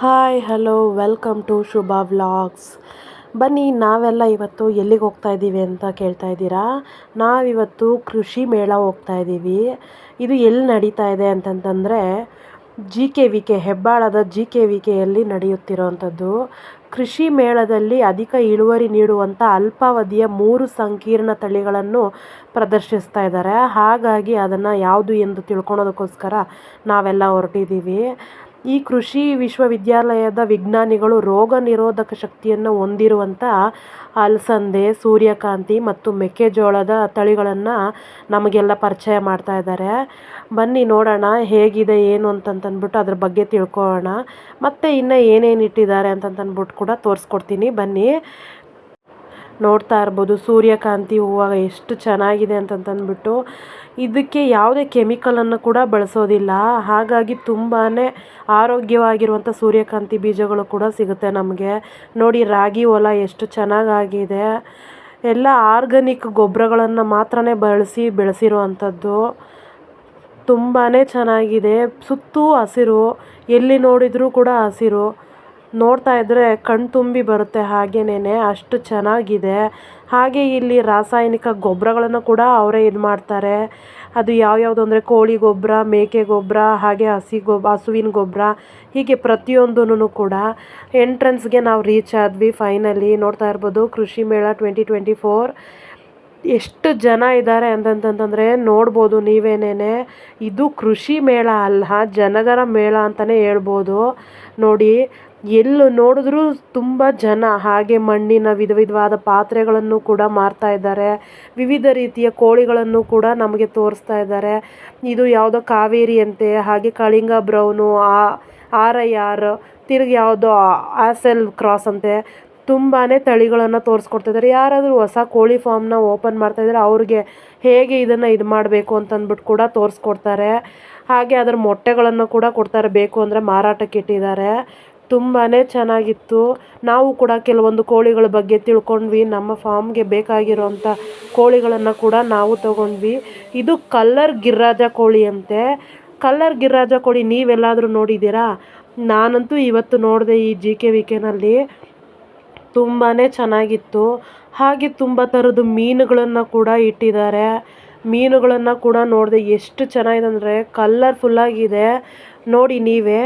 Hi hello welcome to Shubha vlogs. ಬನ್ನಿ, ನಾವೆಲ್ಲ ಇವತ್ತು ಎಲ್ಲಿಗೆ ಹೋಗ್ತಾ ಇದ್ದೀವಿ ಅಂತ ಕೇಳ್ತಾ ಇದ್ದೀರಾ. ನಾವಿವತ್ತು ಕೃಷಿ ಮೇಳ ಹೋಗ್ತಾ ಇದ್ದೀವಿ. ಇದು ಎಲ್ಲಿ ನಡೀತಾ ಇದೆ ಅಂತಂತಂದರೆ GKVK ಹೆಬ್ಬಾಳದ GKVKಯಲ್ಲಿ ನಡೆಯುತ್ತಿರುವಂಥದ್ದು. ಕೃಷಿ ಮೇಳದಲ್ಲಿ ಅಧಿಕ ಇಳುವರಿ ನೀಡುವಂಥ ಅಲ್ಪಾವಧಿಯ 3 ಸಂಕೀರ್ಣ ತಳಿಗಳನ್ನು ಪ್ರದರ್ಶಿಸ್ತಾ ಇದ್ದಾರೆ. ಹಾಗಾಗಿ ಅದನ್ನು ಯಾವುದು ಎಂದು ತಿಳ್ಕೊಳೋದಕ್ಕೋಸ್ಕರ ನಾವೆಲ್ಲ ಹೊರಟಿದ್ದೀವಿ. ಈ ಕೃಷಿ ವಿಶ್ವವಿದ್ಯಾಲಯದ ವಿಜ್ಞಾನಿಗಳು ರೋಗ ನಿರೋಧಕ ಶಕ್ತಿಯನ್ನು ಹೊಂದಿರುವಂಥ ಅಲಸಂದೆ, ಸೂರ್ಯಕಾಂತಿ ಮತ್ತು ಮೆಕ್ಕೆಜೋಳದ ತಳಿಗಳನ್ನು ನಮಗೆಲ್ಲ ಪರಿಚಯ ಮಾಡ್ತಾ ಇದ್ದಾರೆ. ಬನ್ನಿ ನೋಡೋಣ ಹೇಗಿದೆ ಏನು ಅಂತಂತಂದ್ಬಿಟ್ಟು ಅದ್ರ ಬಗ್ಗೆ ತಿಳ್ಕೊಳ್ಳೋಣ. ಮತ್ತು ಇನ್ನು ಏನೇನು ಇಟ್ಟಿದ್ದಾರೆ ಅಂತಂತಂದ್ಬಿಟ್ಟು ಕೂಡ ತೋರಿಸ್ಕೊಡ್ತೀನಿ. ಬನ್ನಿ, ನೋಡ್ತಾ ಇರ್ಬೋದು ಸೂರ್ಯಕಾಂತಿ ಹೂವು ಎಷ್ಟು ಚೆನ್ನಾಗಿದೆ ಅಂತಂತಂದ್ಬಿಟ್ಟು. ಇದಕ್ಕೆ ಯಾವುದೇ ಕೆಮಿಕಲನ್ನು ಕೂಡ ಬಳಸೋದಿಲ್ಲ. ಹಾಗಾಗಿ ತುಂಬಾ ಆರೋಗ್ಯವಾಗಿರುವಂಥ ಸೂರ್ಯಕಾಂತಿ ಬೀಜಗಳು ಕೂಡ ಸಿಗುತ್ತೆ ನಮಗೆ. ನೋಡಿ, ರಾಗಿ ಹೊಲ ಎಷ್ಟು ಚೆನ್ನಾಗಾಗಿದೆ. ಎಲ್ಲ ಆರ್ಗಾನಿಕ್ ಗೊಬ್ಬರಗಳನ್ನು ಮಾತ್ರ ಬಳಸಿ ಬೆಳೆಸಿರೋ ಅಂಥದ್ದು. ತುಂಬಾ ಚೆನ್ನಾಗಿದೆ. ಸುತ್ತೂ ಹಸಿರು, ಎಲ್ಲಿ ನೋಡಿದರೂ ಕೂಡ ಹಸಿರು. ನೋಡ್ತಾ ಇದ್ದರೆ ಕಣ್ತುಂಬಿ ಬರುತ್ತೆ. ಹಾಗೇನೇ ಅಷ್ಟು ಚೆನ್ನಾಗಿದೆ. ಹಾಗೆ ಇಲ್ಲಿ ರಾಸಾಯನಿಕ ಗೊಬ್ಬರಗಳನ್ನು ಕೂಡ ಅವರೇ ಇದು ಮಾಡ್ತಾರೆ. ಅದು ಯಾವ್ಯಾವುದು ಅಂದರೆ ಕೋಳಿ ಗೊಬ್ಬರ, ಮೇಕೆ ಗೊಬ್ಬರ, ಹಾಗೆ ಹಸುವಿನ ಗೊಬ್ಬರ, ಹೀಗೆ ಪ್ರತಿಯೊಂದೂ ಕೂಡ. ಎಂಟ್ರೆನ್ಸ್ಗೆ ನಾವು ರೀಚ್ ಆದ್ವಿ ಫೈನಲಿ. ನೋಡ್ತಾ ಇರ್ಬೋದು ಕೃಷಿ ಮೇಳ 2024 ಎಷ್ಟು ಜನ ಇದ್ದಾರೆ ಅಂತಂತಂದರೆ ನೋಡ್ಬೋದು ನೀವೇನೇ. ಇದು ಕೃಷಿ ಮೇಳ ಅಲ್ಲ, ಜನಗರ ಮೇಳ ಅಂತಲೇ ಹೇಳ್ಬೋದು. ನೋಡಿ, ಎಲ್ಲೂ ನೋಡಿದ್ರೂ ತುಂಬ ಜನ. ಹಾಗೆ ಮಣ್ಣಿನ ವಿಧವಾದ ಪಾತ್ರೆಗಳನ್ನು ಕೂಡ ಮಾರ್ತಾ ಇದ್ದಾರೆ. ವಿವಿಧ ರೀತಿಯ ಕೋಳಿಗಳನ್ನು ಕೂಡ ನಮಗೆ ತೋರಿಸ್ತಾ ಇದ್ದಾರೆ. ಇದು ಯಾವುದೋ ಕಾವೇರಿ ಅಂತೆ, ಹಾಗೆ ಕಳಿಂಗ ಬ್ರೌನು, RIR, ತಿರುಗಿ ಯಾವುದೋ ಆಸೆಲ್ ಕ್ರಾಸ್ ಅಂತೆ. ತುಂಬಾ ತಳಿಗಳನ್ನು ತೋರಿಸ್ಕೊಡ್ತಿದ್ದಾರೆ. ಯಾರಾದರೂ ಹೊಸ ಕೋಳಿ ಫಾರ್ಮ್ನ ಓಪನ್ ಮಾಡ್ತಾಯಿದ್ದಾರೆ ಅವ್ರಿಗೆ ಹೇಗೆ ಇದನ್ನು ಇದು ಮಾಡಬೇಕು ಅಂತಂದ್ಬಿಟ್ಟು ಕೂಡ ತೋರಿಸ್ಕೊಡ್ತಾರೆ. ಹಾಗೆ ಅದರ ಮೊಟ್ಟೆಗಳನ್ನು ಕೂಡ ಕೊಡ್ತಾರೆ, ಬೇಕು ಅಂದರೆ ಮಾರಾಟಕ್ಕೆ ಇಟ್ಟಿದ್ದಾರೆ. ತುಂಬಾ ಚೆನ್ನಾಗಿತ್ತು. ನಾವು ಕೂಡ ಕೆಲವೊಂದು ಕೋಳಿಗಳ ಬಗ್ಗೆ ತಿಳ್ಕೊಂಡ್ವಿ. ನಮ್ಮ ಫಾರ್ಮ್ಗೆ ಬೇಕಾಗಿರೋಂಥ ಕೋಳಿಗಳನ್ನು ಕೂಡ ನಾವು ತಗೊಂಡ್ವಿ. ಇದು ಕಲ್ಲರ್ ಗಿರಿರಾಜ ಕೋಳಿ ಅಂತೆ. ಕಲ್ಲರ್ ಗಿರಿರಾಜ ಕೋಳಿ ನೀವೆಲ್ಲಾದರೂ ನೋಡಿದ್ದೀರಾ? ನಾನಂತೂ ಇವತ್ತು ನೋಡಿದೆ ಈ GKVKನಲ್ಲಿ. ತುಂಬಾ ಚೆನ್ನಾಗಿತ್ತು. ಹಾಗೆ ತುಂಬ ಥರದ ಮೀನುಗಳನ್ನು ಕೂಡ ಇಟ್ಟಿದ್ದಾರೆ. ಮೀನುಗಳನ್ನು ಕೂಡ ನೋಡಿದೆ, ಎಷ್ಟು ಚೆನ್ನಾಗಿದೆ ಅಂದರೆ ಕಲರ್ಫುಲ್ಲಾಗಿದೆ. ನೋಡಿ ನೀವೇ.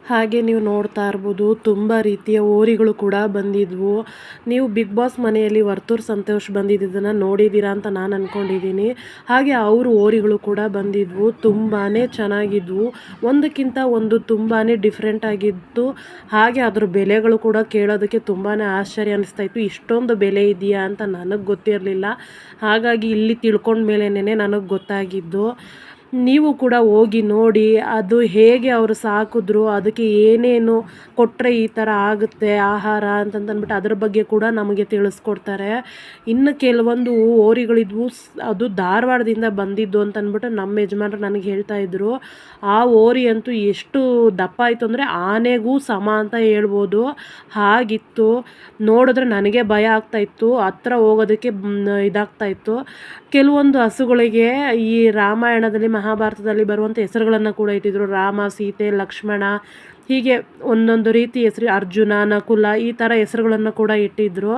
ಹಾಗೆ ನೀವು ನೋಡ್ತಾ ಇರ್ಬೋದು ತುಂಬ ರೀತಿಯ ಹೋರಿಗಳು ಕೂಡ ಬಂದಿದ್ವು. ನೀವು ಬಿಗ್ ಬಾಸ್ ಮನೆಯಲ್ಲಿ ವರ್ತೂರ್ ಸಂತೋಷ್ ಬಂದಿದ್ದನ್ನು ನೋಡಿದ್ದೀರಾ ಅಂತ ನಾನು ಅಂದ್ಕೊಂಡಿದ್ದೀನಿ. ಹಾಗೆ ಅವರು ಓರಿಗಳು ಕೂಡ ಬಂದಿದ್ವು, ತುಂಬಾ ಚೆನ್ನಾಗಿದ್ವು, ಒಂದಕ್ಕಿಂತ ಒಂದು ತುಂಬಾ ಡಿಫ್ರೆಂಟ್ ಆಗಿತ್ತು. ಹಾಗೆ ಅದ್ರ ಬೆಲೆಗಳು ಕೂಡ ಕೇಳೋದಕ್ಕೆ ತುಂಬಾ ಆಶ್ಚರ್ಯ ಅನಿಸ್ತಾ ಇತ್ತು. ಇಷ್ಟೊಂದು ಬೆಲೆ ಇದೆಯಾ ಅಂತ ನನಗೆ ಗೊತ್ತಿರಲಿಲ್ಲ. ಹಾಗಾಗಿ ಇಲ್ಲಿ ತಿಳ್ಕೊಂಡ್ಮೇಲೇನೆ ನನಗೆ ಗೊತ್ತಾಗಿದ್ದು. ನೀವು ಕೂಡ ಹೋಗಿ ನೋಡಿ, ಅದು ಹೇಗೆ ಅವರು ಸಾಕಿದ್ರು, ಅದಕ್ಕೆ ಏನೇನು ಕೊಟ್ಟರೆ ಈ ಥರ ಆಗುತ್ತೆ ಆಹಾರ ಅಂತಂತಂದ್ಬಿಟ್ಟು ಅದ್ರ ಬಗ್ಗೆ ಕೂಡ ನಮಗೆ ತಿಳಿಸ್ಕೊಡ್ತಾರೆ. ಇನ್ನು ಕೆಲವೊಂದು ಓರಿಗಳಿದ್ವು, ಅದು ಧಾರವಾಡದಿಂದ ಬಂದಿದ್ದು ಅಂತಂದ್ಬಿಟ್ಟು ನಮ್ಮ ಯಜಮಾನ್ರು ನನಗೆ ಹೇಳ್ತಾ ಇದ್ರು. ಆ ಓರಿ ಅಂತೂ ಎಷ್ಟು ದಪ್ಪ ಆಯಿತು ಅಂದರೆ ಆನೆಗೂ ಸಮ ಅಂತ ಹೇಳ್ಬೋದು, ಹಾಗಿತ್ತು. ನೋಡಿದ್ರೆ ನನಗೆ ಭಯ ಆಗ್ತಾಯಿತ್ತು, ಹತ್ರ ಹೋಗೋದಕ್ಕೆ ಇದಾಗ್ತಾಯಿತ್ತು. ಕೆಲವೊಂದು ಹಸುಗಳಿಗೆ ಈ ರಾಮಾಯಣದಲ್ಲಿ ಮಹಾಭಾರತದಲ್ಲಿ ಬರುವಂಥ ಹೆಸರುಗಳನ್ನು ಕೂಡ ಇಟ್ಟಿದ್ರು. ರಾಮ, ಸೀತೆ, ಲಕ್ಷ್ಮಣ, ಹೀಗೆ ಒಂದೊಂದು ರೀತಿ ಹೆಸರು, ಅರ್ಜುನ, ನಕುಲ, ಈ ಥರ ಹೆಸರುಗಳನ್ನು ಕೂಡ ಇಟ್ಟಿದ್ರು.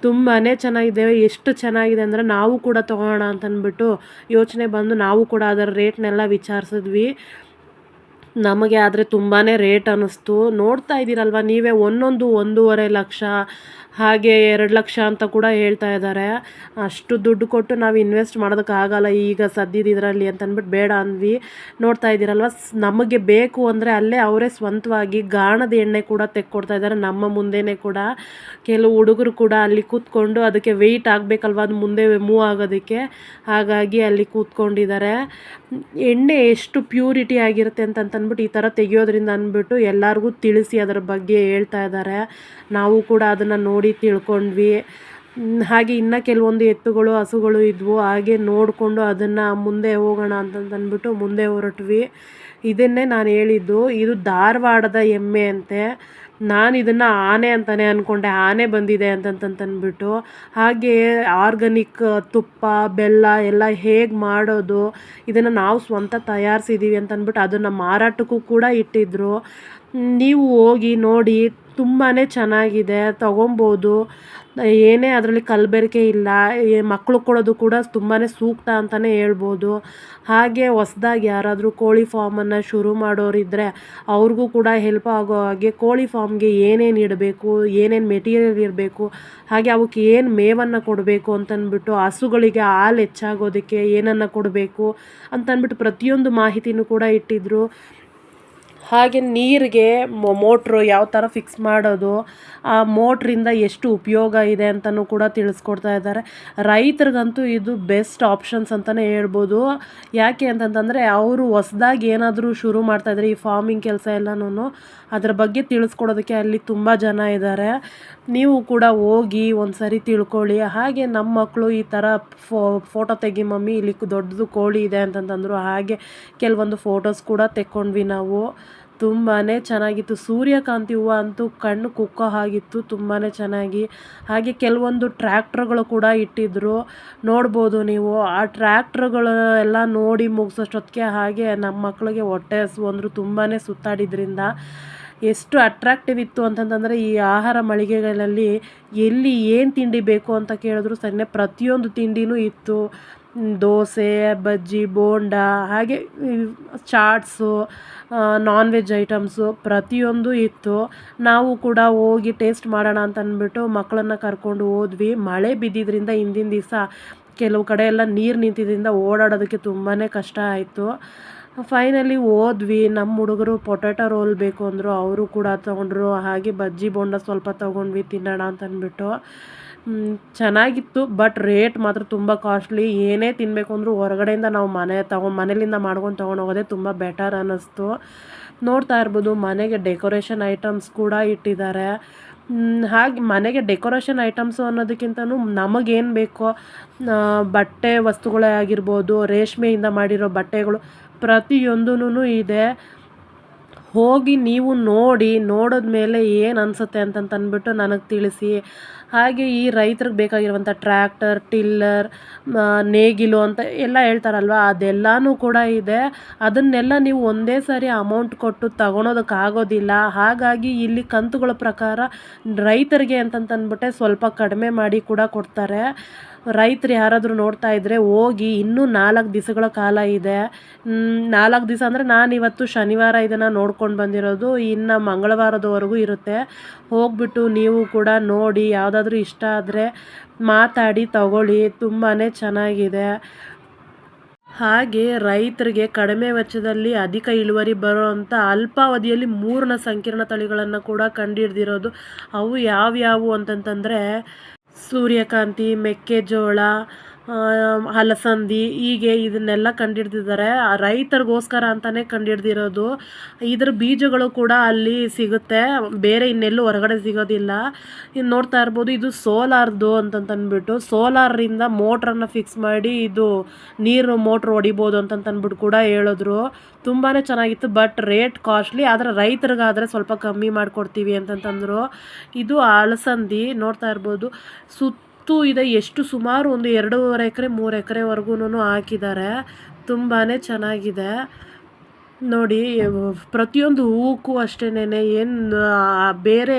ತುಂಬಾ ಚೆನ್ನಾಗಿದೆ. ಎಷ್ಟು ಚೆನ್ನಾಗಿದೆ ಅಂದರೆ ನಾವು ಕೂಡ ತೊಗೊಳ್ಳೋಣ ಅಂತಂದ್ಬಿಟ್ಟು ಯೋಚನೆ ಬಂದು ನಾವು ಕೂಡ ಅದರ ರೇಟ್ನೆಲ್ಲ ವಿಚಾರಿಸಿದ್ವಿ. ನಮಗೆ ಆದರೆ ತುಂಬಾ ರೇಟ್ ಅನ್ನಿಸ್ತು. ನೋಡ್ತಾ ಇದ್ದೀರಲ್ವ ನೀವೇ, ಒಂದೊಂದು 1.5 ಲಕ್ಷ, ಹಾಗೆ 2 ಲಕ್ಷ ಅಂತ ಕೂಡ ಹೇಳ್ತಾ ಇದ್ದಾರೆ. ಅಷ್ಟು ದುಡ್ಡು ಕೊಟ್ಟು ನಾವು ಇನ್ವೆಸ್ಟ್ ಮಾಡೋದಕ್ಕಾಗಲ್ಲ ಈಗ ಸದ್ಯದ ಇದರಲ್ಲಿ ಅಂತಂದ್ಬಿಟ್ಟು ಬೇಡ ಅಂದ್ವಿ. ನೋಡ್ತಾ ಇದ್ದೀರಲ್ವ, ನಮಗೆ ಬೇಕು ಅಂದರೆ ಅಲ್ಲೇ ಅವರೇ ಸ್ವಂತವಾಗಿ ಗಾಣದ ಎಣ್ಣೆ ಕೂಡ ತೆಕ್ಕೊಡ್ತಾ ಇದ್ದಾರೆ ನಮ್ಮ ಮುಂದೆನೇ ಕೂಡ. ಕೆಲವು ಹುಡುಗರು ಕೂಡ ಅಲ್ಲಿ ಕೂತ್ಕೊಂಡು, ಅದಕ್ಕೆ ವೆಯ್ಟ್ ಆಗಬೇಕಲ್ವ ಅದು ಮುಂದೆ ಮೂವ್ ಆಗೋದಕ್ಕೆ, ಹಾಗಾಗಿ ಅಲ್ಲಿ ಕೂತ್ಕೊಂಡಿದ್ದಾರೆ. ಎಣ್ಣೆ ಎಷ್ಟು ಪ್ಯೂರಿಟಿ ಆಗಿರುತ್ತೆ ಅಂತಂದ್ಬಿಟ್ಟು ಈ ಥರ ತೆಗಿಯೋದ್ರಿಂದ ಅಂದ್ಬಿಟ್ಟು ಎಲ್ಲರಿಗೂ ತಿಳಿಸಿ ಅದರ ಬಗ್ಗೆ ಹೇಳ್ತಾ ಇದ್ದಾರೆ. ನಾವು ಕೂಡ ಅದನ್ನು ನೋಡಿ ತಿಳ್ಕೊಂಡ್ವಿ. ಹಾಗೆ ಇನ್ನು ಕೆಲವೊಂದು ಎತ್ತುಗಳು, ಹಸುಗಳು ಇದ್ವು, ಹಾಗೆ ನೋಡಿಕೊಂಡು ಅದನ್ನು ಮುಂದೆ ಹೋಗೋಣ ಅಂತಂದ್ಬಿಟ್ಟು ಮುಂದೆ ಹೊರಟ್ವಿ. ಇದನ್ನೇ ನಾನು ಹೇಳಿದ್ದು, ಇದು ಧಾರವಾಡದ ಎಮ್ಮೆ ಅಂತೆ. ನಾನು ಇದನ್ನು ಆನೆ ಅಂತಲೇ ಅಂದ್ಕೊಂಡೆ, ಆನೆ ಬಂದಿದೆ ಅಂತಂತಂದ್ಬಿಟ್ಟು. ಹಾಗೆ ಆರ್ಗಾನಿಕ್ ತುಪ್ಪ, ಬೆಲ್ಲ ಎಲ್ಲ ಹೇಗೆ ಮಾಡೋದು, ಇದನ್ನು ನಾವು ಸ್ವಂತ ತಯಾರಿಸಿದ್ದೀವಿ ಅಂತಂದ್ಬಿಟ್ಟು ಅದನ್ನು ಮಾರಾಟಕ್ಕೂ ಕೂಡ ಇಟ್ಟಿದ್ದರು. ನೀವು ಹೋಗಿ ನೋಡಿ, ತುಂಬಾ ಚೆನ್ನಾಗಿದೆ, ತೊಗೊಬೋದು. ಏನೇ ಅದರಲ್ಲಿ ಕಲಬೆರಕೆ ಇಲ್ಲ. ಮಕ್ಕಳು ಕೊಡೋದು ಕೂಡ ತುಂಬಾ ಸೂಕ್ತ ಅಂತಲೇ ಹೇಳ್ಬೋದು. ಹಾಗೆ ಹೊಸ್ದಾಗಿ ಯಾರಾದರೂ ಕೋಳಿ ಫಾರ್ಮನ್ನು ಶುರು ಮಾಡೋರಿದ್ದರೆ ಅವ್ರಿಗೂ ಕೂಡ ಹೆಲ್ಪ್ ಆಗೋ ಹಾಗೆ ಕೋಳಿ ಫಾರ್ಮ್ಗೆ ಏನೇನು ಇಡಬೇಕು, ಏನೇನು ಮೆಟೀರಿಯಲ್ ಇರಬೇಕು, ಹಾಗೆ ಅವಕ್ಕೆ ಏನು ಮೇವನ್ನು ಕೊಡಬೇಕು ಅಂತಂದ್ಬಿಟ್ಟು, ಹಸುಗಳಿಗೆ ಹಾಲು ಹೆಚ್ಚಾಗೋದಕ್ಕೆ ಏನನ್ನು ಕೊಡಬೇಕು ಅಂತಂದ್ಬಿಟ್ಟು ಪ್ರತಿಯೊಂದು ಮಾಹಿತಿನೂ ಕೂಡ ಇಟ್ಟಿದ್ದರು. ಹಾಗೆ ನೀರಿಗೆ ಮೋಟ್ರು ಯಾವ ಥರ ಫಿಕ್ಸ್ ಮಾಡೋದು, ಆ ಮೋಟ್ರಿಂದ ಎಷ್ಟು ಉಪಯೋಗ ಇದೆ ಅಂತಲೂ ಕೂಡ ತಿಳಿಸ್ಕೊಡ್ತಾ ಇದ್ದಾರೆ. ರೈತರಿಗಂತೂ ಇದು ಬೆಸ್ಟ್ ಆಪ್ಷನ್ಸ್ ಅಂತಲೇ ಹೇಳ್ಬೋದು. ಯಾಕೆ ಅಂತಂತಂದರೆ ಅವರು ಹೊಸ್ದಾಗಿ ಏನಾದರೂ ಶುರು ಮಾಡ್ತಾಯಿದ್ದಾರೆ, ಈ ಫಾರ್ಮಿಂಗ್ ಕೆಲಸ ಎಲ್ಲನೂ ಅದ್ರ ಬಗ್ಗೆ ತಿಳಿಸ್ಕೊಡೋದಕ್ಕೆ ಅಲ್ಲಿ ತುಂಬ ಜನ ಇದ್ದಾರೆ. ನೀವು ಕೂಡ ಹೋಗಿ ಒಂದು ಸರಿ ತಿಳ್ಕೊಳ್ಳಿ. ಹಾಗೆ ನಮ್ಮ ಮಕ್ಕಳು ಈ ಥರ ಫೋಟೋ ತೆಗಿ ಮಮ್ಮಿ, ಇಲ್ಲಿ ದೊಡ್ಡದು ಕೋಳಿ ಇದೆ ಅಂತಂತಂದರು. ಹಾಗೆ ಕೆಲವೊಂದು ಫೋಟೋಸ್ ಕೂಡ ತೆಕ್ಕೊಂಡ್ವಿ ನಾವು. ತುಂಬಾ ಚೆನ್ನಾಗಿತ್ತು. ಸೂರ್ಯಕಾಂತಿ ಹೂವು ಅಂತೂ ಕಣ್ಣು ಕುಕ್ಕೋ ಹಾಗಿತ್ತು, ತುಂಬಾ ಚೆನ್ನಾಗಿ. ಹಾಗೆ ಕೆಲವೊಂದು ಟ್ರ್ಯಾಕ್ಟ್ರುಗಳು ಕೂಡ ಇಟ್ಟಿದ್ದರು, ನೋಡ್ಬೋದು ನೀವು. ಆ ಟ್ರ್ಯಾಕ್ಟ್ರುಗಳು ಎಲ್ಲ ನೋಡಿ ಮುಗಿಸೋಷ್ಟೊತ್ತಿಗೆ ಹಾಗೆ ನಮ್ಮ ಮಕ್ಕಳಿಗೆ ಹೊಟ್ಟೆ ಹಸಿವು ಅಂದರು, ತುಂಬಾ ಸುತ್ತಾಡಿದ್ರಿಂದ. ಎಷ್ಟು ಅಟ್ರಾಕ್ಟಿವ್ ಇತ್ತು ಅಂತಂತಂದರೆ, ಈ ಆಹಾರ ಮಳಿಗೆಗಳಲ್ಲಿ ಎಲ್ಲಿ ಏನು ತಿಂಡಿ ಬೇಕು ಅಂತ ಕೇಳಿದ್ರು ಸನ್ನೆ ಪ್ರತಿಯೊಂದು ತಿಂಡಿನೂ ಇತ್ತು. ದೋಸೆ, ಬಜ್ಜಿ, ಬೋಂಡ, ಹಾಗೆ ಚಾಟ್ಸು, ನಾನ್ ವೆಜ್ ಐಟಮ್ಸು ಪ್ರತಿಯೊಂದು ಇತ್ತು. ನಾವು ಕೂಡ ಹೋಗಿ ಟೇಸ್ಟ್ ಮಾಡೋಣ ಅಂತಂದ್ಬಿಟ್ಟು ಮಕ್ಕಳನ್ನು ಕರ್ಕೊಂಡು ಹೋದ್ವಿ. ಮಳೆ ಬಿದ್ದಿದ್ದರಿಂದ ಹಿಂದಿನ ದಿವಸ ಕೆಲವು ಕಡೆ ಎಲ್ಲ ನೀರು ನಿಂತಿದ್ದರಿಂದ ಓಡಾಡೋದಕ್ಕೆ ತುಂಬಾ ಕಷ್ಟ ಆಯಿತು. ಫೈನಲಿ ಹೋದ್ವಿ. ನಮ್ಮ ಹುಡುಗರು ಪೊಟ್ಯಾಟೊ ರೋಲ್ ಬೇಕು ಅಂದರು, ಅವರು ಕೂಡ ತೊಗೊಂಡ್ರು. ಹಾಗೆ ಬಜ್ಜಿ ಬೋಂಡ ಸ್ವಲ್ಪ ತೊಗೊಂಡ್ವಿ ತಿನ್ನೋಣ ಅಂತಂದ್ಬಿಟ್ಟು. ಚೆನ್ನಾಗಿತ್ತು, ಬಟ್ ರೇಟ್ ಮಾತ್ರ ತುಂಬ ಕಾಸ್ಟ್ಲಿ. ಏನೇ ತಿನ್ನಬೇಕು ಅಂದರೂ ಹೊರಗಡೆಯಿಂದ ನಾವು ಮನೆಯಲ್ಲಿಂದ ಮಾಡ್ಕೊಂಡು ತೊಗೊಂಡೋಗೋದೇ ತುಂಬ ಬೆಟರ್ ಅನ್ನಿಸ್ತು. ನೋಡ್ತಾ ಇರ್ಬೋದು, ಮನೆಗೆ ಡೆಕೋರೇಷನ್ ಐಟಮ್ಸ್ ಕೂಡ ಇಟ್ಟಿದ್ದಾರೆ. ಹಾಗೆ ಮನೆಗೆ ಡೆಕೋರೇಷನ್ ಐಟಮ್ಸು ಅನ್ನೋದಕ್ಕಿಂತನೂ ನಮಗೇನು ಬೇಕೋ, ಬಟ್ಟೆ ವಸ್ತುಗಳೇ ಆಗಿರ್ಬೋದು, ರೇಷ್ಮೆಯಿಂದ ಮಾಡಿರೋ ಬಟ್ಟೆಗಳು ಪ್ರತಿಯೊಂದೂ ಇದೆ. ಹೋಗಿ ನೀವು ನೋಡಿದ್ಮೇಲೆ ಏನು ಅನಿಸುತ್ತೆ ಅಂತಂತಂದ್ಬಿಟ್ಟು ನನಗೆ ತಿಳಿಸಿ. ಹಾಗೆ ಈ ರೈತರಿಗೆ ಬೇಕಾಗಿರುವಂಥ ಟ್ರ್ಯಾಕ್ಟರ್, ಟಿಲ್ಲರ್, ನೇಗಿಲು ಅಂತ ಎಲ್ಲ ಹೇಳ್ತಾರಲ್ವ, ಅದೆಲ್ಲನೂ ಕೂಡ ಇದೆ. ಅದನ್ನೆಲ್ಲ ನೀವು ಒಂದೇ ಸಾರಿ ಅಮೌಂಟ್ ಕೊಟ್ಟು ತಗೊಳೋದಕ್ಕಾಗೋದಿಲ್ಲ. ಹಾಗಾಗಿ ಇಲ್ಲಿ ಕಂತುಗಳ ಪ್ರಕಾರ ರೈತರಿಗೆ ಅಂತಂತಂದ್ಬಿಟ್ಟೆ ಸ್ವಲ್ಪ ಕಡಿಮೆ ಮಾಡಿ ಕೂಡ ಕೊಡ್ತಾರೆ. ರೈತರು ಯಾರಾದರೂ ನೋಡ್ತಾ ಇದ್ದರೆ ಹೋಗಿ ಇನ್ನೂ 4 ದಿವಸಗಳ ಕಾಲ ಇದೆ. 4 ದಿವಸ ಅಂದರೆ ನಾನಿವತ್ತು ಶನಿವಾರ ಇದನ್ನು ನೋಡ್ಕೊಂಡು ಬಂದಿರೋದು, ಇನ್ನು ಮಂಗಳವಾರದವರೆಗೂ ಇರುತ್ತೆ. ಹೋಗ್ಬಿಟ್ಟು ನೀವು ಕೂಡ ನೋಡಿ, ಯಾವುದಾದ್ರೂ ಇಷ್ಟ ಆದರೆ ಮಾತಾಡಿ ತಗೊಳ್ಳಿ, ತುಂಬಾ ಚೆನ್ನಾಗಿದೆ. ಹಾಗೆ ರೈತರಿಗೆ ಕಡಿಮೆ ವೆಚ್ಚದಲ್ಲಿ ಅಧಿಕ ಇಳುವರಿ ಬರುವಂಥ ಅಲ್ಪಾವಧಿಯಲ್ಲಿ 3 ಸಂಕೀರ್ಣ ತಳಿಗಳನ್ನು ಕೂಡ ಕಂಡುಹಿಡ್ದಿರೋದು. ಅವು ಯಾವ್ಯಾವು ಅಂತಂತಂದರೆ ಸೂರ್ಯಕಾಂತಿ, ಮೆಕ್ಕೆಜೋಳ, ಅಲಸಂದಿ, ಹೀಗೆ ಇದನ್ನೆಲ್ಲ ಕಂಡುಹಿಡ್ದಿದ್ದಾರೆ. ರೈತರಿಗೋಸ್ಕರ ಅಂತಲೇ ಕಂಡುಹಿಡ್ದಿರೋದು. ಇದ್ರ ಬೀಜಗಳು ಕೂಡ ಅಲ್ಲಿ ಸಿಗುತ್ತೆ, ಬೇರೆ ಇನ್ನೆಲ್ಲೂ ಹೊರಗಡೆ ಸಿಗೋದಿಲ್ಲ. ಇನ್ನು ನೋಡ್ತಾ ಇರ್ಬೋದು, ಇದು ಸೋಲಾರ್ದು ಅಂತಂತಂದ್ಬಿಟ್ಟು ಸೋಲಾರಿಂದ ಮೋಟ್ರನ್ನು ಫಿಕ್ಸ್ ಮಾಡಿ ಇದು ನೀರು ಮೋಟ್ರ್ ಹೊಡಿಬೋದು ಅಂತಂತಂದ್ಬಿಟ್ಟು ಕೂಡ ಹೇಳಿದ್ರು. ತುಂಬಾ ಚೆನ್ನಾಗಿತ್ತು, ಬಟ್ ರೇಟ್ ಕಾಸ್ಟ್ಲಿ, ಆದರೆ ರೈತರಿಗಾದರೆ ಸ್ವಲ್ಪ ಕಮ್ಮಿ ಮಾಡಿಕೊಡ್ತೀವಿ ಅಂತಂತಂದರು. ಇದು ಅಲಸಂದಿ ನೋಡ್ತಾ ಇರ್ಬೋದು, ಸುತ್ತು ಇದೆ, ಎಷ್ಟು ಸುಮಾರು ಒಂದು 2.5 ಎಕರೆ 3 ಎಕರೆವರೆಗೂ ಹಾಕಿದ್ದಾರೆ. ತುಂಬಾ ಚೆನ್ನಾಗಿದೆ ನೋಡಿ. ಪ್ರತಿಯೊಂದು ಹೂವಕ್ಕೂ ಅಷ್ಟೇನೆ, ಏನು ಬೇರೆ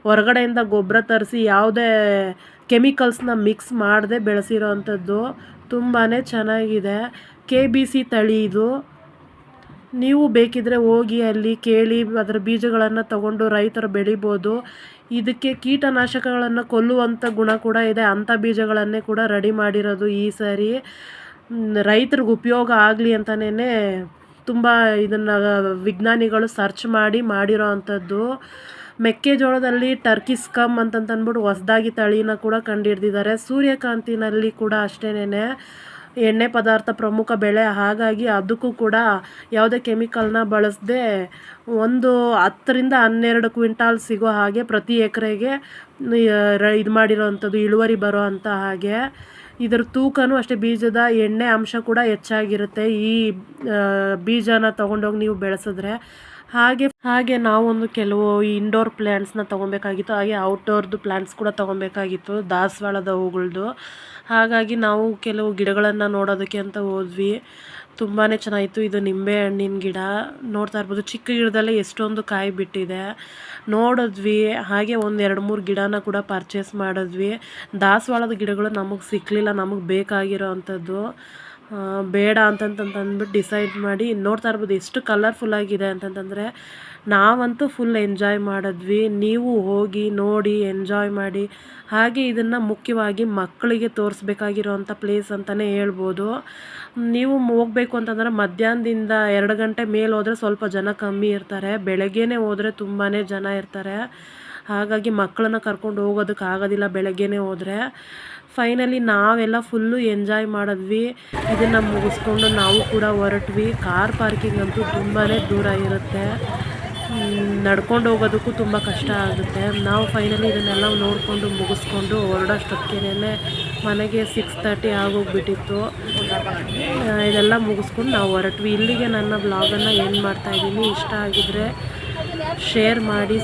ಹೊರಗಡೆಯಿಂದ ಗೊಬ್ಬರ ತರಿಸಿ ಯಾವುದೇ ಕೆಮಿಕಲ್ಸ್ನ ಮಿಕ್ಸ್ ಮಾಡದೆ ಬೆಳೆಸಿರೋ ಅಂಥದ್ದು. ತುಂಬಾ ಚೆನ್ನಾಗಿದೆ. KBC ತಳಿ ಇದು. ನೀವು ಬೇಕಿದ್ದರೆ ಹೋಗಿ ಅಲ್ಲಿ ಕೇಳಿ ಅದರ ಬೀಜಗಳನ್ನು ತಗೊಂಡು ರೈತರು ಬೆಳಿಬೋದು. ಇದಕ್ಕೆ ಕೀಟನಾಶಕಗಳನ್ನು ಕೊಲ್ಲುವಂಥ ಗುಣ ಕೂಡ ಇದೆ. ಅಂಥ ಬೀಜಗಳನ್ನೇ ಕೂಡ ರೆಡಿ ಮಾಡಿರೋದು ಈ ಸಾರಿ. ರೈತರಿಗೆ ಉಪಯೋಗ ಆಗಲಿ ಅಂತಲೇ ತುಂಬ ಇದನ್ನು ವಿಜ್ಞಾನಿಗಳು ಸರ್ಚ್ ಮಾಡಿರೋ ಅಂಥದ್ದು. ಮೆಕ್ಕೆಜೋಳದಲ್ಲಿ ಟರ್ಕಿಸ್ಕಮ್ ಅಂತಂತಂದ್ಬಿಟ್ಟು ಹೊಸದಾಗಿ ತಳಿನ ಕೂಡ ಕಂಡುಹಿಡ್ದಿದ್ದಾರೆ. ಸೂರ್ಯಕಾಂತಿನಲ್ಲಿ ಕೂಡ ಅಷ್ಟೇನೆ ಎಣ್ಣೆ ಪದಾರ್ಥ ಪ್ರಮುಖ ಬೆಳೆ, ಹಾಗಾಗಿ ಅದಕ್ಕೂ ಕೂಡ ಯಾವುದೇ ಕೆಮಿಕಲ್ನ ಬಳಸದೆ ಒಂದು 10ರಿಂದ 12 ಕ್ವಿಂಟಾಲ್ ಸಿಗೋ ಹಾಗೆ ಪ್ರತಿ ಎಕರೆಗೆ ಇದು ಮಾಡಿರೋವಂಥದ್ದು, ಇಳುವರಿ ಬರೋ ಅಂಥ ಹಾಗೆ. ಇದರ ತೂಕನೂ ಅಷ್ಟೇ, ಬೀಜದ ಎಣ್ಣೆ ಅಂಶ ಕೂಡ ಹೆಚ್ಚಾಗಿರುತ್ತೆ ಈ ಬೀಜನ ತೊಗೊಂಡೋಗಿ ನೀವು ಬೆಳೆಸಿದ್ರೆ. ಹಾಗೆ ನಾವೊಂದು ಕೆಲವು ಇಂಡೋರ್ ಪ್ಲ್ಯಾಂಟ್ಸ್ನ ತೊಗೊಬೇಕಾಗಿತ್ತು, ಹಾಗೆ ಔಟ್ಡೋರ್ದು ಪ್ಲ್ಯಾಂಟ್ಸ್ ಕೂಡ ತೊಗೊಬೇಕಾಗಿತ್ತು, ದಾಸವಾಳದ ಹೂಗಳದ್ದು. ಹಾಗಾಗಿ ನಾವು ಕೆಲವು ಗಿಡಗಳನ್ನು ನೋಡೋದಕ್ಕೆ ಅಂತ ಹೋದ್ವಿ. ತುಂಬಾ ಚೆನ್ನಾಗಿತ್ತು. ಇದು ನಿಂಬೆ ಹಣ್ಣಿನ ಗಿಡ ನೋಡ್ತಾ ಇರ್ಬೋದು, ಚಿಕ್ಕ ಗಿಡದಲ್ಲೇ ಎಷ್ಟೊಂದು ಕಾಯಿ ಬಿಟ್ಟಿದೆ ನೋಡಿದ್ವಿ. ಹಾಗೆ ಒಂದು 2-3 ಗಿಡನ ಕೂಡ ಪರ್ಚೇಸ್ ಮಾಡಿದ್ವಿ. ದಾಸವಾಳದ ಗಿಡಗಳು ನಮಗೆ ಸಿಕ್ಕಲಿಲ್ಲ, ನಮಗೆ ಬೇಕಾಗಿರೋ ಅಂಥದ್ದು. ಬೇಡ ಅಂತಂತಂದ್ಬಿಟ್ಟು ಡಿಸೈಡ್ ಮಾಡಿ. ನೋಡ್ತಾ ಇರ್ಬೋದು ಎಷ್ಟು ಕಲರ್ಫುಲ್ಲಾಗಿದೆ ಅಂತಂತಂದರೆ, ನಾವಂತೂ ಫುಲ್ ಎಂಜಾಯ್ ಮಾಡಿದ್ವಿ. ನೀವು ಹೋಗಿ ನೋಡಿ ಎಂಜಾಯ್ ಮಾಡಿ. ಹಾಗೆ ಇದನ್ನು ಮುಖ್ಯವಾಗಿ ಮಕ್ಕಳಿಗೆ ತೋರಿಸ್ಬೇಕಾಗಿರೋವಂಥ ಪ್ಲೇಸ್ ಅಂತಲೇ ಹೇಳ್ಬೋದು. ನೀವು ಹೋಗಬೇಕು ಅಂತಂದರೆ ಮಧ್ಯಾಹ್ನದಿಂದ 2 ಗಂಟೆ ಮೇಲೆ ಹೋದರೆ ಸ್ವಲ್ಪ ಜನ ಕಮ್ಮಿ ಇರ್ತಾರೆ, ಬೆಳಗ್ಗೆನೇ ಹೋದರೆ ತುಂಬಾ ಜನ ಇರ್ತಾರೆ. ಹಾಗಾಗಿ ಮಕ್ಕಳನ್ನ ಕರ್ಕೊಂಡು ಹೋಗೋದಕ್ಕೆ ಆಗೋದಿಲ್ಲ ಬೆಳಗ್ಗೆನೇ ಹೋದರೆ. ಫೈನಲಿ ನಾವೆಲ್ಲ ಫುಲ್ಲು ಎಂಜಾಯ್ ಮಾಡಿದ್ವಿ. ಇದನ್ನು ಮುಗಿಸ್ಕೊಂಡು ನಾವು ಕೂಡ ಹೊರಟ್ವಿ. ಕಾರ್ ಪಾರ್ಕಿಂಗ್ ಅಂತೂ ತುಂಬಾ ದೂರ ಇರುತ್ತೆ, ನಡ್ಕೊಂಡು ಹೋಗೋದಕ್ಕೂ ತುಂಬ ಕಷ್ಟ ಆಗುತ್ತೆ. ನಾವು ಫೈನಲಿ ಇದನ್ನೆಲ್ಲ ನೋಡಿಕೊಂಡು ಮುಗಿಸ್ಕೊಂಡು ಹೊರಡೋಷ್ಟೊತ್ತಿಗೆ ಮನೆಗೆ 6:30 ಆಗೋಗ್ಬಿಟ್ಟಿತ್ತು. ಇದೆಲ್ಲ ಮುಗಿಸ್ಕೊಂಡು ನಾವು ಹೊರಟ್ವಿ. ಇಲ್ಲಿಗೆ ನನ್ನ ವ್ಲಾಗನ್ನು ಎಂಡ್ ಮಾಡ್ತಾಯಿದ್ದೀನಿ. ಇಷ್ಟ ಆಗಿದ್ದರೆ ಶೇರ್ ಮಾಡಿ,